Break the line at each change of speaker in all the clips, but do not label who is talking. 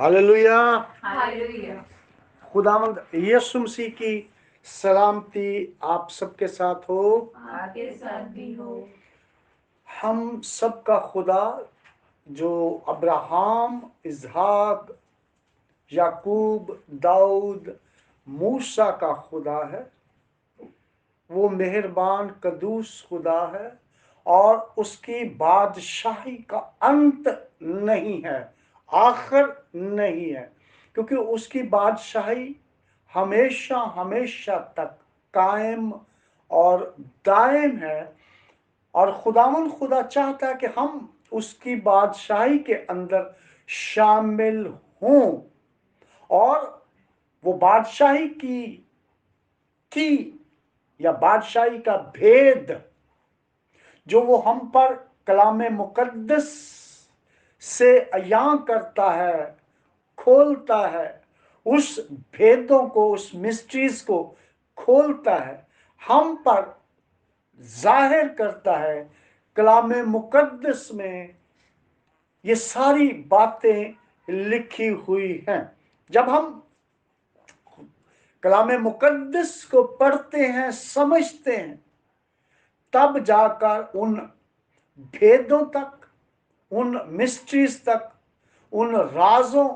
Hallelujah.
Hallelujah.
खुदावंद यीशु मसीह की सलामती आप सबके साथ हो।
आपके साथ भी हो।
हम सबका खुदा जो अब्राहम, इसहाक, याकूब, दाऊद, मूसा का खुदा है, वो मेहरबान कदूस खुदा है और उसकी बादशाही का अंत नहीं है, आखिर नहीं है, क्योंकि उसकी बादशाही हमेशा हमेशा तक कायम और दायम है। और खुदावन खुदा चाहता है कि हम उसकी बादशाही के अंदर शामिल हों और वो बादशाही की या बादशाही का भेद जो वो हम पर कलाम मुकद्दस से अयां करता है, खोलता है, उस भेदों को, उस मिस्ट्रीज को खोलता है, हम पर जाहिर करता है। कलाम मुकद्दस में ये सारी बातें लिखी हुई हैं। जब हम कलाम मुकद्दस को पढ़ते हैं, समझते हैं, तब जाकर उन भेदों तक, उन मिस्ट्रीज तक, उन राजों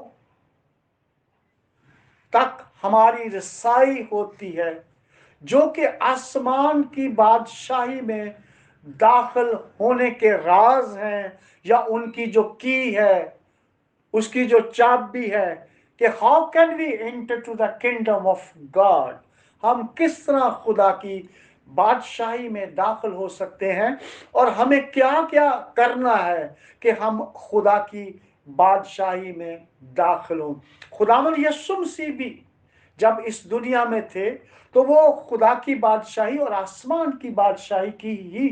तक हमारी रसाई होती है, जो कि आसमान की बादशाही में दाखिल होने के राज हैं, या उनकी जो की है, उसकी जो चाबी है कि how can we enter to the kingdom of God, हम किस तरह खुदा की बादशाही में दाखिल हो सकते हैं और हमें क्या क्या करना है कि हम खुदा की बादशाही में दाखिल हों। खुदावंद यीशु मसीह भी जब इस दुनिया में थे तो वो खुदा की बादशाही और आसमान की बादशाही की ही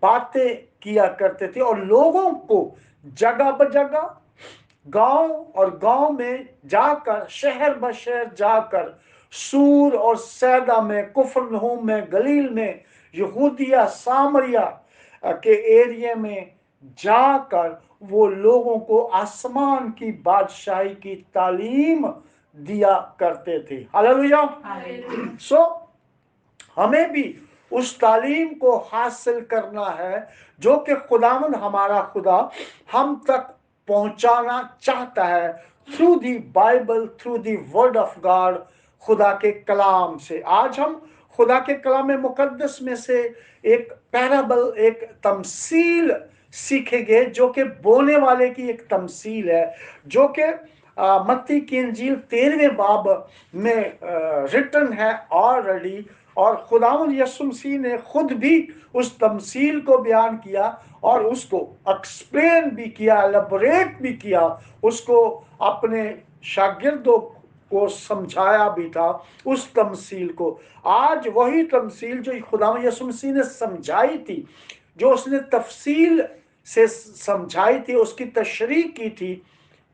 बातें किया करते थे और लोगों को जगह बजगह, गांव और गांव में जाकर, शहर बशहर जाकर, सूर और सैदा में, कुफरनहूम में, गलील में, यहूदिया सामरिया के एरिया में जाकर वो लोगों को आसमान की बादशाही की तालीम दिया करते थे। हालेलुया। सो हमें भी उस तालीम को हासिल करना है जो कि खुदावंद हमारा खुदा हम तक पहुंचाना चाहता है, through the Bible, through the word of God, खुदा के कलाम से। आज हम खुदा के कलाम मुकद्दस में से एक पैराबल, एक तमसील सीखेंगे, जो कि बोने वाले की एक तमसील है, जो कि मत्ती की इंजील 13वें बाब में रिटन है ऑलरेडी। और खुदावंद यीशु मसीह ने खुद भी उस तमसील को बयान किया और उसको एक्सप्लेन भी किया, एलैबोरेट भी किया, उसको अपने शागिर्दों को समझाया भी था उस तमसील को। आज वही तमसील जो खुदावंद यीशु मसीह ने समझाई थी, जो उसने तफसील से समझाई थी, उसकी तशरीह की थी,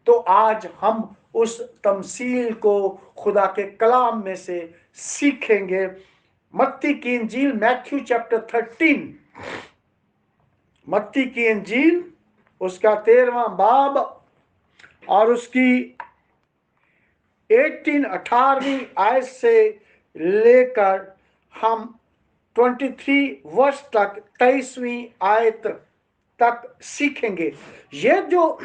तो आज हम उस तमसील को खुदा के कलाम में से सीखेंगे। मत्ती की इंजील, मैथ्यू चैप्टर 13, मत्ती की इंजील उसका 13वां बाब और उसकी 18वीं आयत से लेकर हम 23 वर्ष तक, 23वीं आयत तक सीखेंगे। ये जो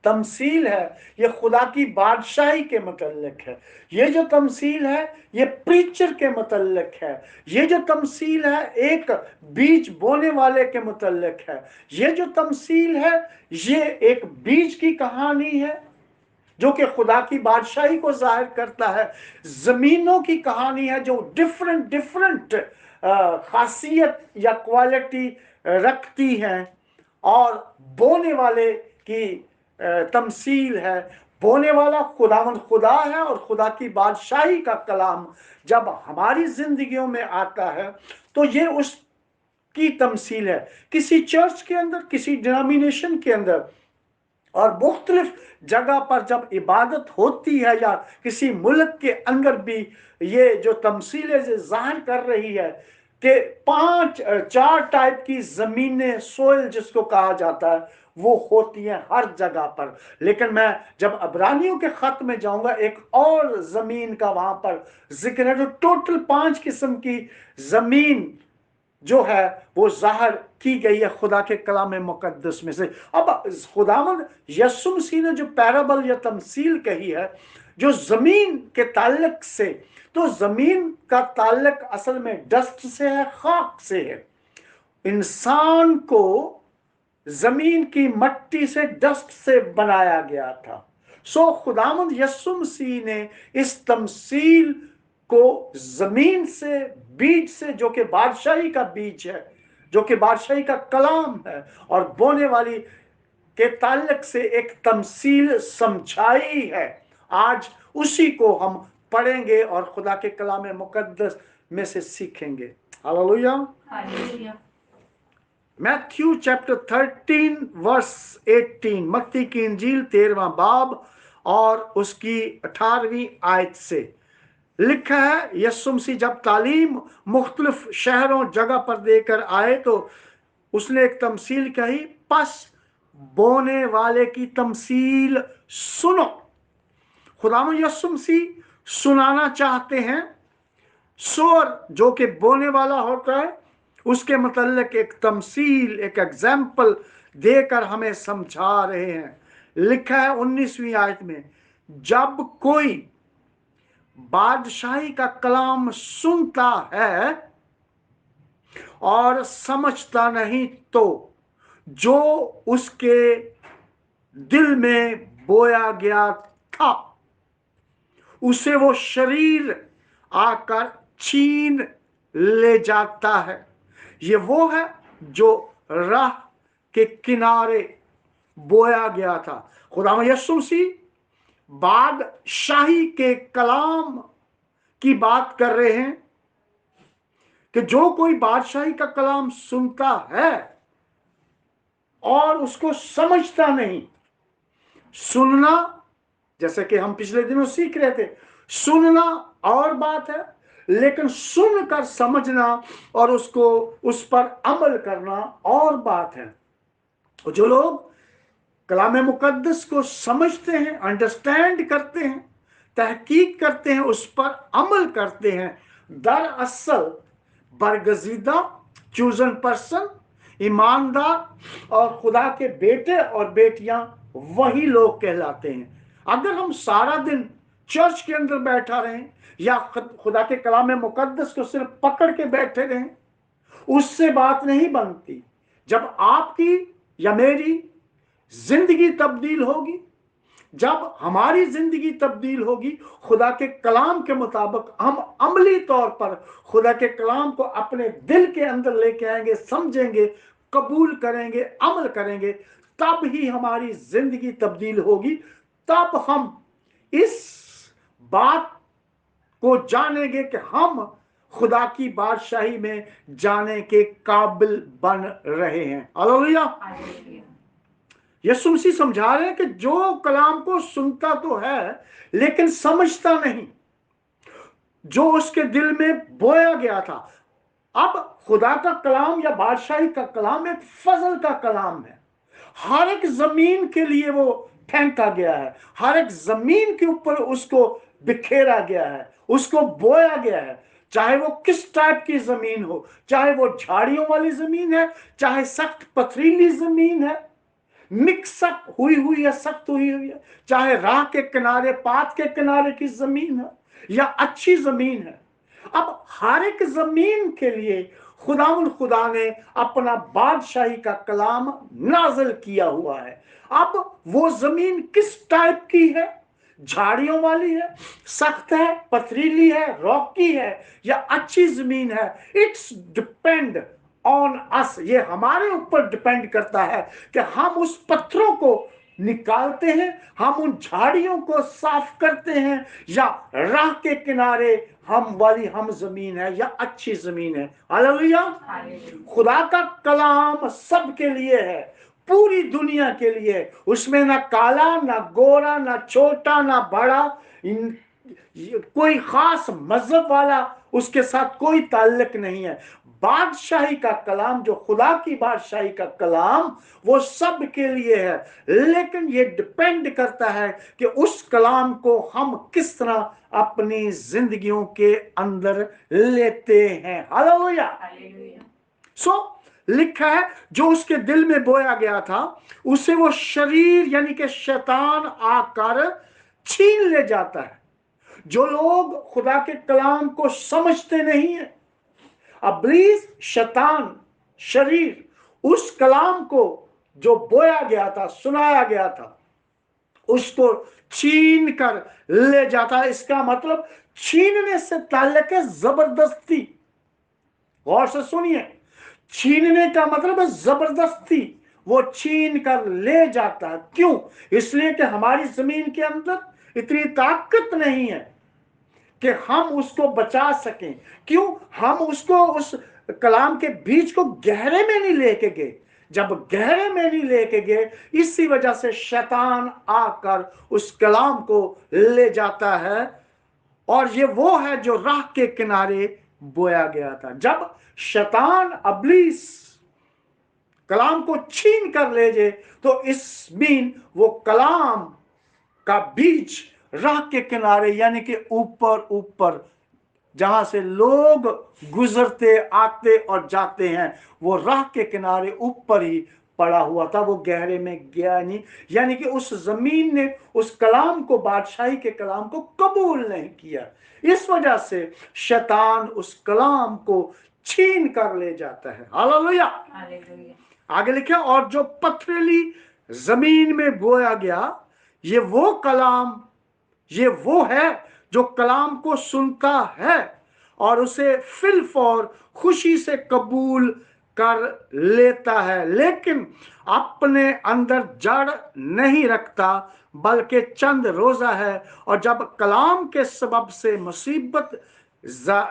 तमसील है ये खुदा की बादशाही के मुतल्लिक है। ये जो तमसील है ये प्रीचर के मुतल्लिक है। ये जो तमसील है एक बीज बोने वाले के मुतल्लिक है। ये जो तमसील है ये एक बीज की कहानी है जो कि खुदा की बादशाही को जाहिर करता है। जमीनों की कहानी है जो डिफरेंट डिफरेंट खासियत या क्वालिटी रखती हैं। और बोने वाले की तमसील है। बोने वाला खुदावंद खुदा है और खुदा की बादशाही का कलाम जब हमारी जिंदगियों में आता है तो ये उसकी तमसील है। किसी चर्च के अंदर, किसी डिनोमिनेशन के अंदर और मुख्तलिफ जगह पर जब इबादत होती है या किसी मुल्क के अंदर भी ये जो तमसीलें ज़ाहिर कर रही है, کہ 4 ٹائپ کی زمینیں، سوئل جس کو کہا جاتا ہے، وہ ہوتی ہیں ہر جگہ پر. لیکن میں جب عبرانیوں کے خط میں جاؤں گا ایک اور زمین کا وہاں پر ذکر ہے، جو ٹوٹل 5 قسم کی زمین جو ہے وہ ظاہر کی گئی ہے خدا کے کلام مقدس میں سے. اب خداوند یسوع مسیح نے جو پیرابل یا تمثیل کہی ہے جو زمین کے تعلق سے، تو زمین کا تعلق اصل میں ڈسٹ سے ہے، خاک سے ہے. انسان کو زمین کی مٹی سے، ڈسٹ سے بنایا گیا تھا. سو خداوند یسوع مسیح نے اس تمثیل کو زمین سے، بیج سے، جو کہ بادشاہی کا بیج ہے، جو کہ بادشاہی کا کلام ہے، اور بونے والی کے تعلق سے ایک تمثیل سمجھائی ہے. آج اسی کو ہم پڑھیں گے اور خدا کے کلام مقدس میں سے سیکھیں گے. ہاللویا.
Hallelujah.
میتھیو چیپٹر 13 ورس 18، متی کی انجیل 13واں باب اور اس کی 18ویں آیت سے لکھا ہے. یسوع مسیح جب تعلیم مختلف شہروں جگہ پر دے کر آئے تو اس نے ایک تمثیل کہی، پس بونے والے کی تمثیل سنو. خداوند یسوع مسیح سنانا چاہتے ہیں. سور جو کہ بونے والا ہوتا ہے، اس کے متعلق ایک تمثیل، ایک ایگزامپل دے کر ہمیں سمجھا رہے ہیں. لکھا ہے 19ویں آیت میں، جب کوئی بادشاہی کا کلام سنتا ہے اور سمجھتا نہیں تو جو اس کے دل میں بویا گیا تھا اسے وہ شریر آ کر چھین لے جاتا ہے. یہ وہ ہے جو راہ کے کنارے بویا گیا تھا. خداوند یسوع مسیح بادشاہی کے کلام کی بات کر رہے ہیں کہ جو کوئی بادشاہی کا کلام سنتا ہے اور اس کو سمجھتا نہیں. سننا، جیسے کہ ہم پچھلے دنوں سیکھ رہے تھے، سننا اور بات ہے، لیکن سن کر سمجھنا اور اس پر عمل کرنا اور بات ہے. جو لوگ کلام مقدس کو سمجھتے ہیں، انڈرسٹینڈ کرتے ہیں، تحقیق کرتے ہیں، اس پر عمل کرتے ہیں، دراصل برگزیدہ، چوزن پرسن، ایماندار اور خدا کے بیٹے اور بیٹیاں وہی لوگ کہلاتے ہیں. اگر ہم سارا دن چرچ کے اندر بیٹھا رہیں یا خدا کے کلام مقدس کو صرف پکڑ کے بیٹھے رہیں، اس سے بات نہیں بنتی. جب آپ کی یا میری زندگی تبدیل ہوگی، جب ہماری زندگی تبدیل ہوگی، خدا کے کلام کے مطابق ہم عملی طور پر خدا کے کلام کو اپنے دل کے اندر لے کے آئیں گے، سمجھیں گے، قبول کریں گے، عمل کریں گے، تب ہی ہماری زندگی تبدیل ہوگی. تب ہم اس بات کو جانیں گے کہ ہم خدا کی بادشاہی میں جانے کے قابل بن رہے ہیں. ہاللویا.
Hallelujah.
یسوع مسیح سمجھا رہے ہیں کہ جو کلام کو سنتا تو ہے لیکن سمجھتا نہیں، جو اس کے دل میں بویا گیا تھا. اب خدا کا کلام یا بادشاہی کا کلام ایک فضل کا کلام ہے. ہر ایک زمین کے لیے وہ پھینکا گیا ہے، ہر ایک زمین کے اوپر اس کو بکھیرا گیا ہے، اس کو بویا گیا ہے. چاہے وہ کس ٹائپ کی زمین ہو، چاہے وہ جھاڑیوں والی زمین ہے، چاہے سخت پتھریلی زمین ہے، مکس اپ ہوئی ہے، سخت ہوئی ہے، چاہے راہ کے کنارے، پات کے کنارے کی زمین ہے یا اچھی زمین ہے. اب ہر ایک زمین کے لیے خدا نے اپنا بادشاہی کا کلام نازل کیا ہوا ہے. اب وہ زمین کس ٹائپ کی ہے؟ جھاڑیوں والی ہے، سخت ہے، پتھریلی ہے، راکی ہے یا اچھی زمین ہے. اٹس ڈپینڈ آن اس، یہ ہمارے اوپر ڈپینڈ کرتا ہے کہ ہم اس پتھروں کو نکالتے ہیں، ہم ان جھاڑیوں کو صاف کرتے ہیں، یا راہ کے کنارے ہم زمین ہے یا اچھی زمین ہے. ہاللویا.
Hallelujah.
خدا کا کلام سب کے لیے ہے، پوری دنیا کے لیے. اس میں نہ کالا، نہ گورا، نہ چھوٹا، نہ بڑا، کوئی خاص مذہب والا اس کے ساتھ کوئی تعلق نہیں ہے. बादशाही का कलाम, जो खुदा की बादशाही का कलाम, वो सब के लिए है, लेकिन ये डिपेंड करता है कि उस कलाम को हम किस तरह अपनी जिंदगियों के अंदर लेते हैं। हालेलुया।
हालेलुया।
सो लिखा है जो उसके दिल में बोया गया था उसे वो शरीर यानी कि शैतान आकर छीन ले जाता है। जो लोग खुदा के कलाम को समझते नहीं है, इब्लीस, शैतान, शरीर उस कलाम को जो बोया गया था, सुनाया गया था, उसको छीन कर ले जाता है। इसका मतलब छीनने से ताल्लुक है जबरदस्ती। गौर से सुनिए, छीनने का मतलब है जबरदस्ती, वो छीन कर ले जाता है। क्यों? इसलिए कि हमारी जमीन के अंदर इतनी ताकत नहीं है कि हम उसको बचा सकें। क्यों? हम उसको, उस कलाम के बीज को गहरे में नहीं लेके गए। जब गहरे में नहीं लेके गए, इसी वजह से शैतान आकर उस कलाम को ले जाता है। और ये वो है जो राह के किनारे बोया गया था। जब शैतान, इब्लीस कलाम को छीन कर ले जाए, तो इस मीन वो कलाम का बीज राह के किनारे यानी कि ऊपर ऊपर जहां से लोग गुजरते आते और जाते हैं, वो राह के किनारे ऊपर ही पड़ा हुआ था, वो गहरे में गया नहीं। यानी कि उस जमीन ने उस कलाम को, बादशाही के कलाम को कबूल नहीं किया। इस वजह से शैतान उस कलाम को छीन कर ले जाता है। हालेलुया।
हालेलुया।
आगे लिखे, और जो पथरीली जमीन में बोया गया, ये वो कलाम, ये वो है जो कलाम को सुनता है और उसे फिलफौर खुशी से कबूल कर लेता है, लेकिन अपने अंदर जड़ नहीं रखता, बल्कि चंद रोजा है। और जब कलाम के सबब से मुसीबत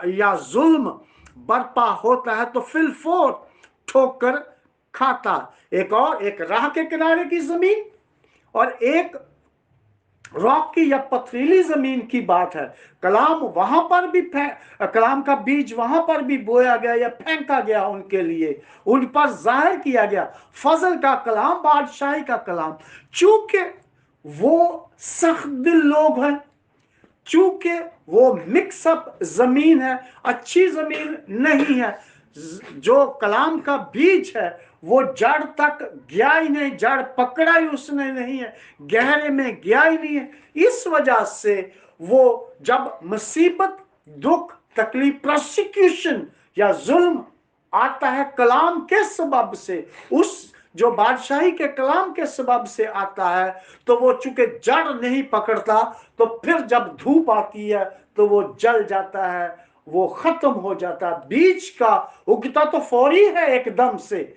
या जुल्म बर्पा होता है तो फिलफौर ठोकर खाता। एक राह के किनारे की जमीन और एक रॉक की या पथरीली जमीन की बात है। कलाम वहां पर भी कलाम का बीज वहां पर भी बोया गया या फेंका गया, उनके लिए, उन पर जाहिर किया गया फजल का कलाम, बादशाही का कलाम। चूंकि वो सख्त दिल लोग हैं, चूंकि वो मिक्सअप जमीन है, अच्छी जमीन नहीं है, जो कलाम का बीज है वो जड़ तक गया ही नहीं, जड़ पकड़ा ही उसने नहीं है, गहरे में गया ही नहीं है। इस वजह से वो जब मुसीबत, दुख, तकलीफ, प्रोसिक्यूशन या जुल्म आता है कलाम के सबब से, उस जो बादशाही के कलाम के सबब से आता है, तो वो चूंकि जड़ नहीं पकड़ता, तो फिर जब धूप आती है तो वो जल जाता है, वो खत्म हो जाता है। बीज का उगता तो फौरी है एकदम से,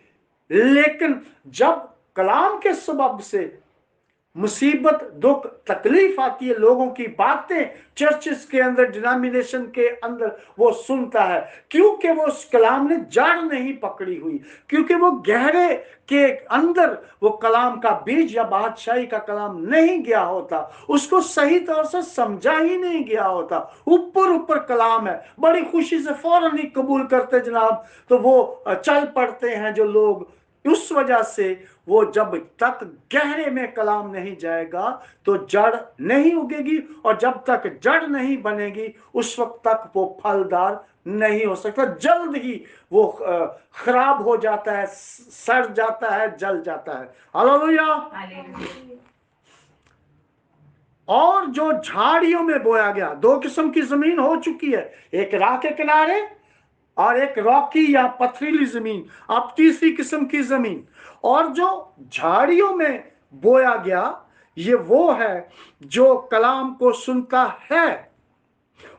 लेकिन जब कलाम के सबब से मुसीबत, दुख, तकलीफ आती है, लोगों की बातें चर्चेस के अंदर, डिनोमिनेशन के अंदर वो सुनता है, क्योंकि वो उस कलाम ने जड़ नहीं पकड़ी हुई, क्योंकि वो गहरे के अंदर वो कलाम का बीज या बादशाही का कलाम नहीं गया होता, उसको सही तौर से समझा ही नहीं गया होता। ऊपर ऊपर कलाम है, बड़ी खुशी से फौरन ही कबूल करते जनाब, तो वो चल पड़ते हैं जो लोग। उस वजह से वो जब तक गहरे में कलाम नहीं जाएगा तो जड़ नहीं उगेगी, और जब तक जड़ नहीं बनेगी उस वक्त तक वो फलदार नहीं हो सकता। जल्द ही वो खराब हो जाता है, सड़ जाता है, जल जाता है। हालेलुया।
हालेलुया।
और जो झाड़ियों में बोया गया, दो किस्म की जमीन हो चुकी है, एक राह के किनारे और एक रॉकी या पथरीली जमीन, अब तीसरी किस्म की जमीन। और जो झाड़ियों में बोया गया, ये वो है जो कलाम को सुनता है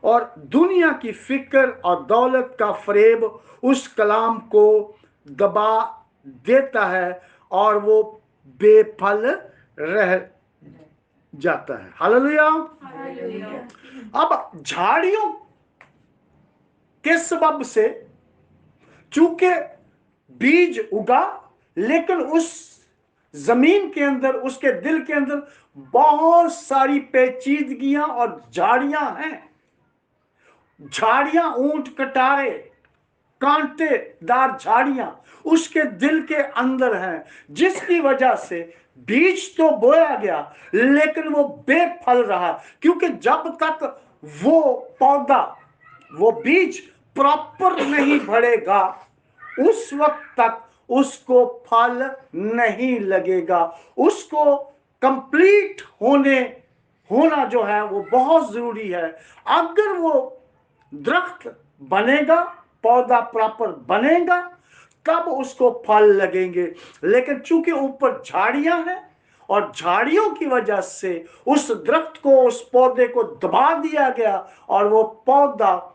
और दुनिया की फिक्र और दौलत का फरेब उस कलाम को दबा देता है और वो बेफल रह जाता है। हालेलुया।
हालेलुया।
अब झाड़ियों के सबब से, चूंकि बीज उगा, लेकिन उस जमीन के अंदर, उसके दिल के अंदर बहुत सारी पेचीदगियां और झाड़ियां हैं। झाड़ियां ऊंट कटारे कांटेदार झाड़ियां उसके दिल के अंदर हैं, जिसकी वजह से बीज तो बोया गया लेकिन वो बेफल रहा, क्योंकि जब तक वो पौधा, वो बीज प्रॉपर नहीं बढ़ेगा उस वक्त तक उसको फल नहीं लगेगा। उसको कंप्लीट होना जो है वो बहुत जरूरी है। अगर वो दरख्त बनेगा, पौधा प्रॉपर बनेगा, तब उसको फल लगेंगे। लेकिन चूंकि ऊपर झाड़ियां हैं और झाड़ियों की वजह से उस दरख्त को, उस पौधे को दबा दिया गया और वो पौधा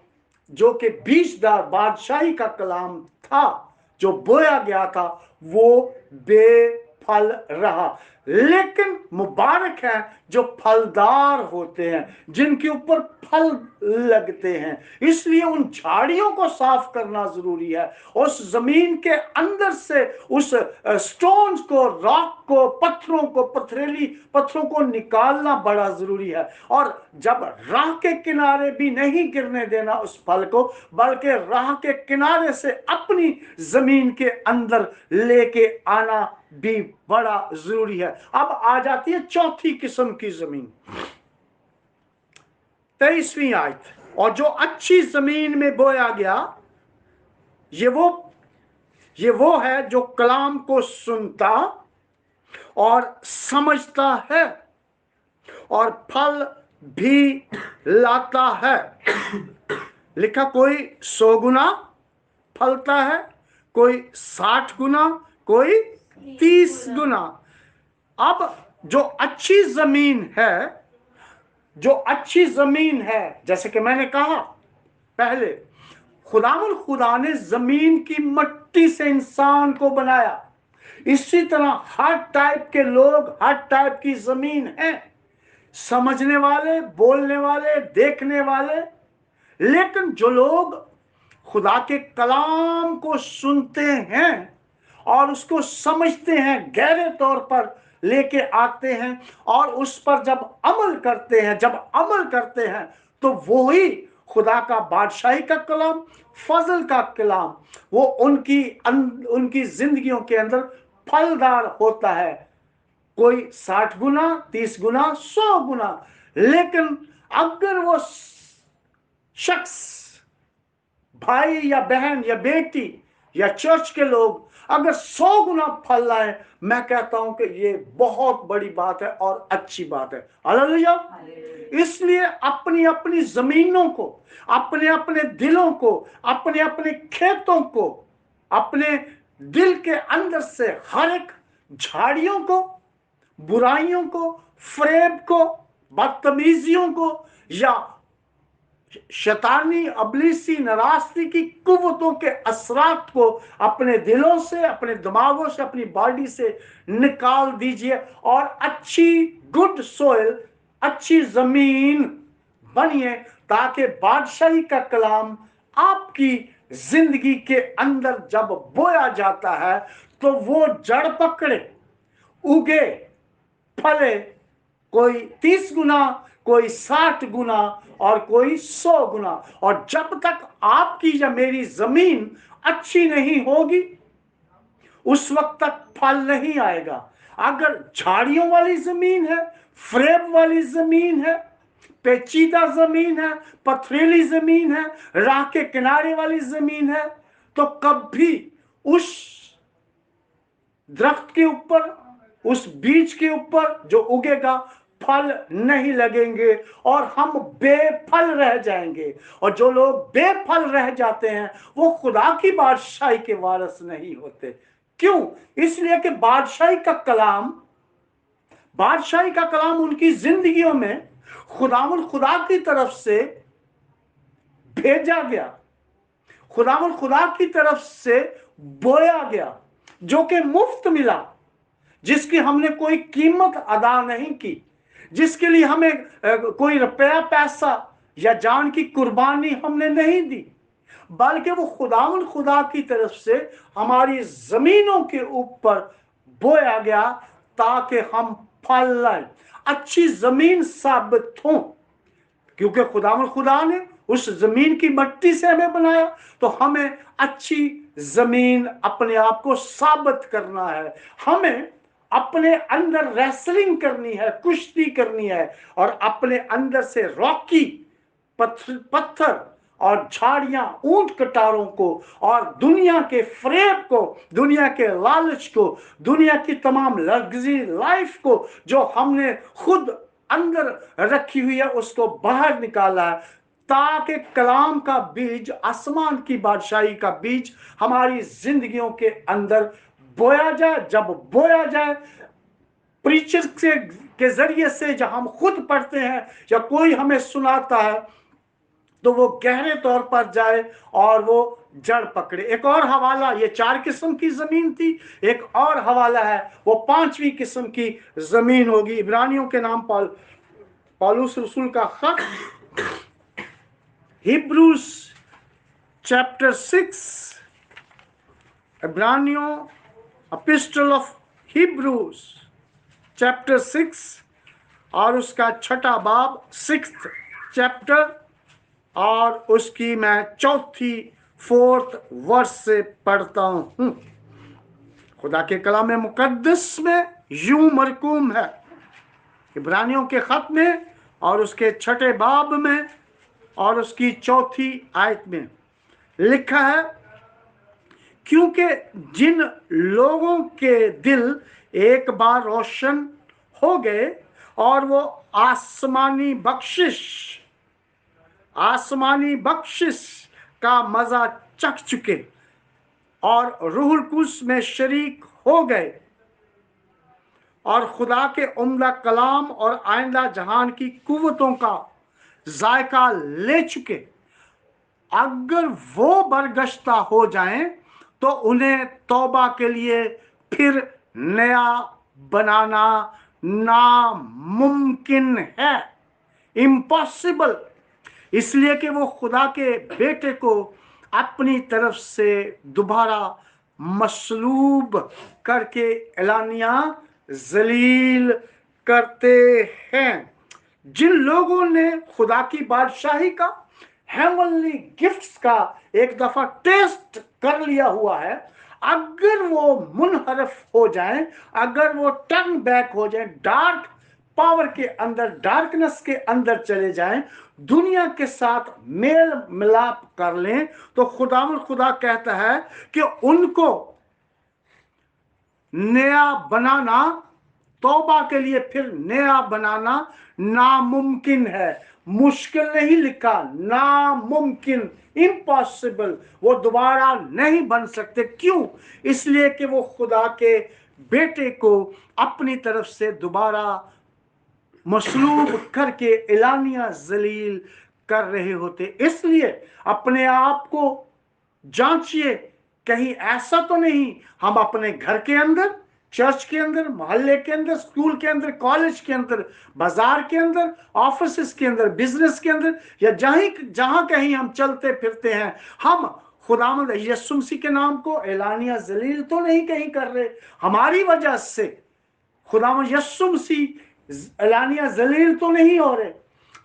जो कि बीजदार बादशाही का कलाम था जो बोया गया था वो बेफल रहा। लेकिन मुबारक है जो फलदार होते हैं, जिनके ऊपर फल लगते हैं। इसलिए उन झाड़ियों को साफ करना जरूरी है, उस जमीन के अंदर से उस स्टोन्स को, रॉक को, पत्थरों को, पथरीली पत्थरों को निकालना बड़ा जरूरी है। और जब राह के किनारे भी नहीं गिरने देना उस फल को, बल्कि राह के किनारे से अपनी जमीन के अंदर लेके आना भी बड़ा जरूरी है। अब आ जाती है चौथी किस्म की जमीन, 23वीं आयत। और जो अच्छी जमीन में बोया गया, ये वो है जो कलाम को सुनता और समझता है और फल भी लाता है। लिखा कोई 100 गुना फलता है, कोई 60 गुना, कोई 30 गुना। अब जो अच्छी जमीन है, जैसे कि मैंने कहा पहले, खुदा ने जमीन की मट्टी से इंसान को बनाया। इसी तरह हर टाइप के लोग, हर टाइप की जमीन है, समझने वाले, बोलने वाले, देखने वाले। लेकिन जो लोग खुदा के कलाम को सुनते हैं और उसको समझते हैं, गहरे तौर पर लेके आते हैं और उस पर जब अमल करते हैं तो वही खुदा का बादशाही का कलाम, फजल का कलाम, वो उनकी जिंदगियों के अंदर फलदार होता है। कोई 60 गुना, 30 गुना, 100 गुना। लेकिन अगर वो शख्स, भाई या बहन या बेटी या चर्च के लोग अगर 100 गुना फल लाए, मैं कहता हूं कि ये बहुत बड़ी बात है और अच्छी बात है। हालेलुया। इसलिए अपनी अपनी जमीनों को, अपने अपने दिलों को, अपने अपने खेतों को, अपने दिल के अंदर से हर एक झाड़ियों को, बुराइयों को, फरेब को, बदतमीजियों को या शैतानी, अबलीसी, नाराजगी की कुव्वतों के असरात को अपने दिलों से, अपने दिमागों से, अपनी बॉडी से निकाल दीजिए और अच्छी गुड सोइल, अच्छी जमीन बनिए, ताकि बादशाही का कलाम आपकी जिंदगी के अंदर जब बोया जाता है तो वो जड़ पकड़े, उगे, फले। कोई 30 गुना, कोई 60 गुना और कोई 100 गुना। और जब तक आपकी या मेरी जमीन अच्छी नहीं होगी उस वक्त तक फल नहीं आएगा। अगर झाड़ियों वाली जमीन है, फरेब वाली जमीन है, पेचीदा जमीन है, पथरीली जमीन है, राह के किनारे वाली जमीन है, तो कभी उस दरख्त के ऊपर, उस बीज के ऊपर जो उगेगा फल नहीं लगेंगे और हम बेफल रह जाएंगे। और जो लोग बेफल रह जाते हैं वो खुदा की बादशाही के वारिस नहीं होते। क्यों? इसलिए कि बादशाही का कलाम उनकी जिंदगियों में खुदा की तरफ से भेजा गया, खुदा की तरफ से बोया गया, जो कि मुफ्त मिला, जिसकी हमने कोई कीमत अदा नहीं की, जिसके लिए हमें कोई रुपया, पैसा या जान की कुर्बानी हमने नहीं दी, बल्कि वो खुदा की तरफ से हमारी जमीनों के ऊपर बोया गया ताकि हम फल लाएं, अच्छी जमीन साबित हों। क्योंकि खुदा ने उस जमीन की मट्टी से हमें बनाया, तो हमें अच्छी जमीन अपने आप को साबित करना है। हमें अपने अंदर रेसलिंग करनी है, कुश्ती करनी है, और अपने अंदर से रॉकी पत्थर और झाड़ियां, ऊंट कटारों को, और दुनिया के फ्रेब को, दुनिया के लालच को, दुनिया की तमाम लग्जरी लाइफ को जो हमने खुद अंदर रखी हुई है, उसको बाहर निकाला है, ताकि कलाम का बीज, आसमान की बादशाही का बीज हमारी जिंदगियों के अंदर बोया जाए। जब बोया जाए प्रीचर के जरिए से, जब हम खुद पढ़ते हैं या कोई हमें सुनाता है, तो वो गहरे तौर पर जाए और वो जड़ पकड़े। एक और हवाला, ये 4 किस्म की जमीन थी, एक और हवाला है, वो 5वीं किस्म की जमीन होगी। इब्रानियों के नाम पौलुस रसूल का खत, हिब्रूज चैप्टर 6, इब्रानियों एपिस्टल ऑफ हिब्रूज चैप्टर 6 और उसका 6ठा बाब, 6th चैप्टर, और उसकी मैं 4th वर्स से पढ़ता हूं। खुदा के कलाम मुकद्दस में यूं मरकूम है, इब्रानियों के खत में और उसके 6ठे बाब में और उसकी 4थी आयत में लिखा है, क्योंकि जिन लोगों के दिल एक बार रोशन हो गए और वो आसमानी बख्शिश का मजा चख चुके और रूहुल कुद्स में शरीक हो गए और खुदा के उम्दा कलाम और आइंदा जहान की कुव्वतों का जायका ले चुके, अगर वो बरगश्ता हो जाएं तो उन्हें तौबा के लिए फिर नया बनाना नामुमकिन है, इम्पॉसिबल, इसलिए कि वो खुदा के बेटे को अपनी तरफ से दोबारा मसलूब करके एलानिया जलील करते हैं। जिन लोगों ने खुदा की बादशाही का, हेवनली गिफ्ट्स का एक दफा टेस्ट कर लिया हुआ है, अगर वो मुनहरफ हो जाएं, अगर वो टर्न बैक हो जाएं, डार्क पावर के अंदर, डार्कनेस के अंदर चले जाएं, दुनिया के साथ मेल मिलाप कर लें, तो खुदा कहता है कि उनको नया बनाना, तौबा के लिए फिर नया बनाना नामुमकिन है। मुश्किल नहीं लिखा, नामुमकिन, इम्पॉसिबल, वो दोबारा नहीं बन सकते। क्यों? इसलिए कि वो खुदा के बेटे को अपनी तरफ से दोबारा मसलूब करके एलानिया जलील कर रहे होते। इसलिए अपने आप को जांचिए, कहीं ऐसा तो नहीं हम अपने घर के अंदर, चर्च के अंदर, मोहल्ले के अंदर, स्कूल के अंदर, कॉलेज के अंदर, बाजार के अंदर, ऑफिस के अंदर, बिजनेस के अंदर, या जहां कहीं हम चलते फिरते हैं, हम खुदावंद यीशु मसीह के नाम को एलानिया जलील तो नहीं कहीं कर रहे। हमारी वजह से खुदावंद यीशु मसीह एलानिया जलील तो नहीं हो रहे।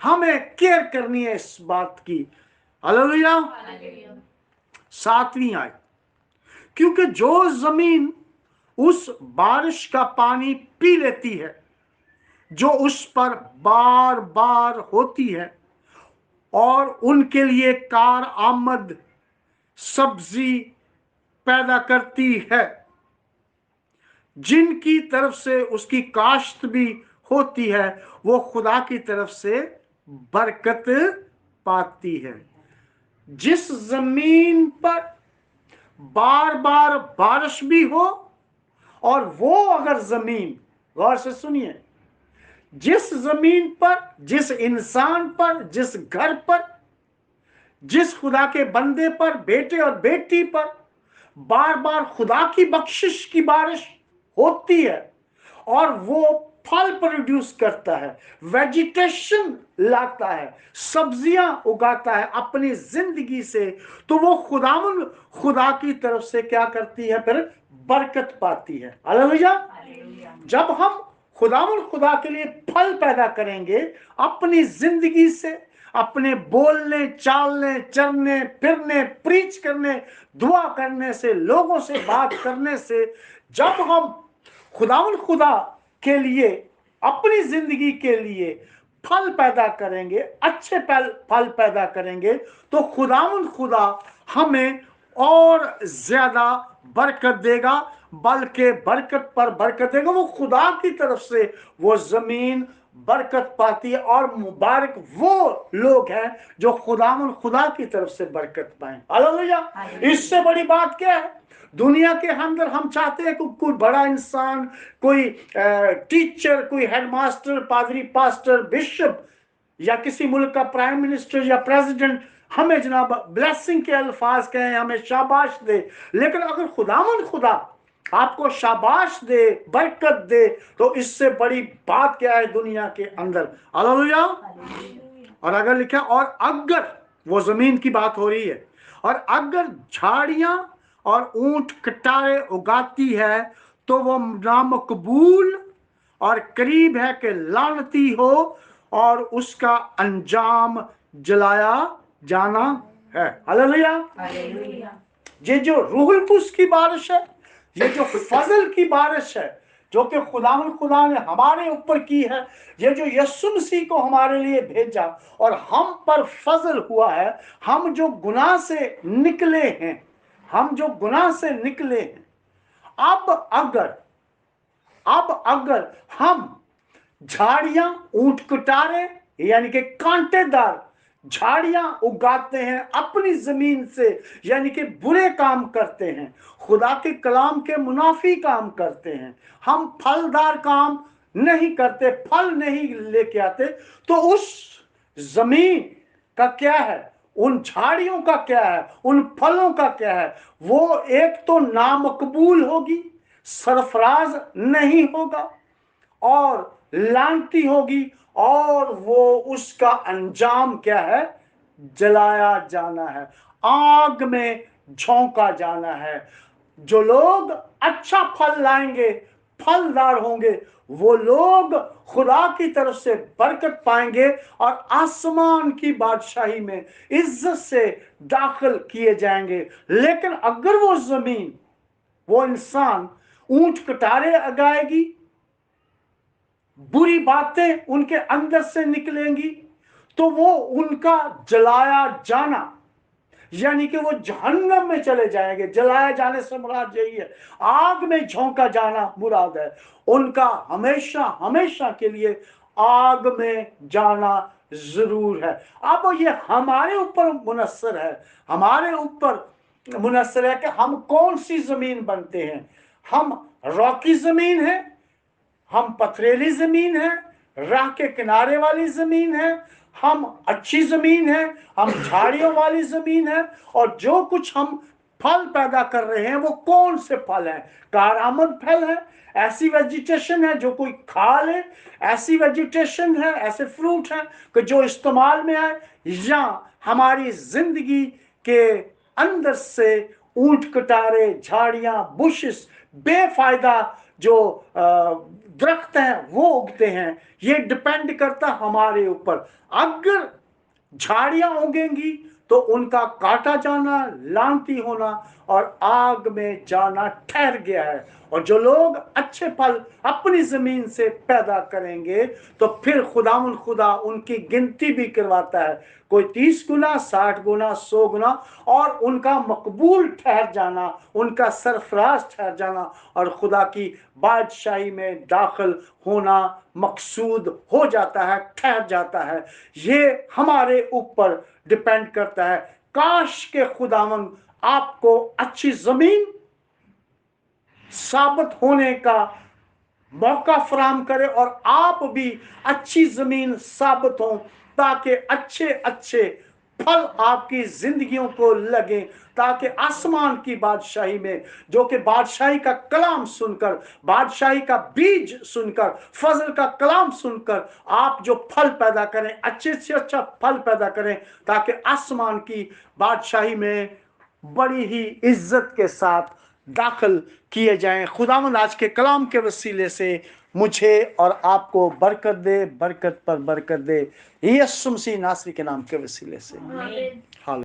हमें केयर करनी है इस बात की। हालेलुया। 7वीं आयत, क्योंकि जो जमीन उस बारिश का पानी पी लेती है जो उस पर बार बार होती है, और उनके लिए कार आमद सब्जी पैदा करती है, जिनकी तरफ से उसकी काश्त भी होती है, वो खुदा की तरफ से बरकत पाती है। जिस जमीन पर बार बार बारिश भी हो, और वो अगर जमीन, गौर से सुनिए, जिस जमीन पर, जिस इंसान पर, जिस घर पर, जिस खुदा के बंदे पर, बेटे और बेटी पर बार बार खुदा की बख्शिश की बारिश होती है और वो फल प्रोड्यूस करता है, वेजिटेशन लाता है, सब्जियां उगाता है अपनी जिंदगी से, तो वो खुदा की तरफ से क्या करती है? फिर बरकत पाती है। हालेलुया। जब हम खुदा के लिए फल पैदा करेंगे अपनी जिंदगी से, अपने बोलने, चालने, चलने, फिरने, प्रीच करने, दुआ करने से, लोगों से बात करने से, जब हम खुदा के लिए, अपनी जिंदगी के लिए फल पैदा करेंगे, अच्छे फल पैदा करेंगे, तो खुदा हमें और ज्यादा बरकत देगा, बल्कि बरकत पर बरकत देगा। वो खुदा की तरफ से वो जमीन बरकत पाती है, और मुबारक वो लोग हैं जो खुदा की तरफ से बरकत पाए। हालेलुया। इससे बड़ी बात क्या है? दुनिया के अंदर हम चाहते हैं कि कोई बड़ा इंसान, कोई टीचर, कोई हेडमास्टर, पादरी, पास्टर, बिशप, या किसी मुल्क का प्राइम मिनिस्टर या प्रेसिडेंट हमें जनाब ब्लेसिंग के अल्फाज कहें, हमें शाबाश दे। लेकिन अगर खुदा आपको शाबाश दे, बरकत दे, तो इससे बड़ी बात क्या है दुनिया के अंदर? हालेलुया। और अगर लिखा, और अगर वो जमीन की बात हो रही है, और अगर झाड़ियां और ऊंट कटारे उगाती है, तो वो नामकबूल और करीब है कि लानती हो, और उसका अंजाम जलाया जाना है। हालेलुया। ये जो रूहुल कुद्स की बारिश है, ये जो फजल की बारिश है, जो कि खुदा ने हमारे ऊपर की है, ये जो यीशु मसीह को हमारे लिए भेजा और हम पर फजल हुआ है, हम जो गुनाह से निकले हैं, अब अगर हम झाड़ियां, ऊंट कटारे यानी कि कांटेदार झाड़ियां उगाते हैं अपनी जमीन से, यानी कि बुरे काम करते हैं, खुदा के कलाम के मुनाफी काम करते हैं, हम फलदार काम नहीं करते, फल नहीं लेके आते, तो उस जमीन का क्या है? उन झाड़ियों का क्या है? उन फलों का क्या है? वो एक तो नामकबूल होगी, सरफराज नहीं होगा, और लानती होगी, और वो उसका अंजाम क्या है? जलाया जाना है, आग में झोंका जाना है। जो लोग अच्छा फल लाएंगे, फलदार होंगे, वो लोग खुदा की तरफ से बरकत पाएंगे और आसमान की बादशाही में इज्जत से दाखिल किए जाएंगे। लेकिन अगर वो जमीन, वो इंसान ऊंट कटारे उगाएगी, बुरी बातें उनके अंदर से निकलेंगी, तो वो उनका जलाया जाना, यानी कि वो जहन्नम में चले जाएंगे। जलाए जाने से मुराद यही है, आग में झोंका जाना मुराद है। उनका हमेशा हमेशा के लिए आग में जाना जरूर है। अब ये हमारे ऊपर मुनस्सर है, हमारे ऊपर मुनस्सर है कि हम कौन सी जमीन बनते हैं। हम रॉकी जमीन है, हम पथरीली जमीन है, राह के किनारे वाली जमीन है, हम अच्छी जमीन है, हम झाड़ियों वाली जमीन है, और जो कुछ हम फल पैदा कर रहे हैं वो कौन से फल हैं? कारआमद फल है, ऐसी वेजिटेशन है जो कोई खा ले, ऐसी वेजिटेशन है, ऐसे फ्रूट है कि जो इस्तेमाल में आए, या हमारी जिंदगी के अंदर से ऊंट कटारे, झाड़ियां, बुशेस, बेफायदा जो दरख्त हैं वो उगते हैं। ये डिपेंड करता हमारे ऊपर। अगर झाड़ियां उगेंगी तो उनका काटा जाना, लानती होना और आग में जाना ठहर गया है। और जो लोग अच्छे फल अपनी जमीन से पैदा करेंगे, तो फिर खुदा उनकी गिनती भी करवाता है, कोई 30 गुना, 60 गुना, 100 गुना, और उनका मकबूल ठहर जाना, उनका सरफराज ठहर जाना, और खुदा की बादशाही में दाखिल होना मकसूद हो जाता है, ठहर जाता है। ये हमारे ऊपर डिपेंड करता है। काश के खुदावंद आपको अच्छी जमीन साबित होने का मौका फराहम करे, और आप भी अच्छी जमीन साबित हो, ताकि अच्छे अच्छे फल आपकी जिंदगियों को लगे, ताकि आसमान की बादशाही में, जो कि बादशाही का कलाम सुनकर, बादशाही का बीज सुनकर, फजल का कलाम सुनकर आप जो फल पैदा करें, अच्छे से अच्छा फल पैदा करें, ताकि आसमान की बादशाही में बड़ी ही इज्जत के साथ दाखिल किए जाएं। खुदावंद आज के कलाम के वसीले से मुझे और आपको बरकत दे, बरकत पर बरकत दे, यीशु मसीह नासरी के नाम के वसीले से।
आमीन।
हालेलुया।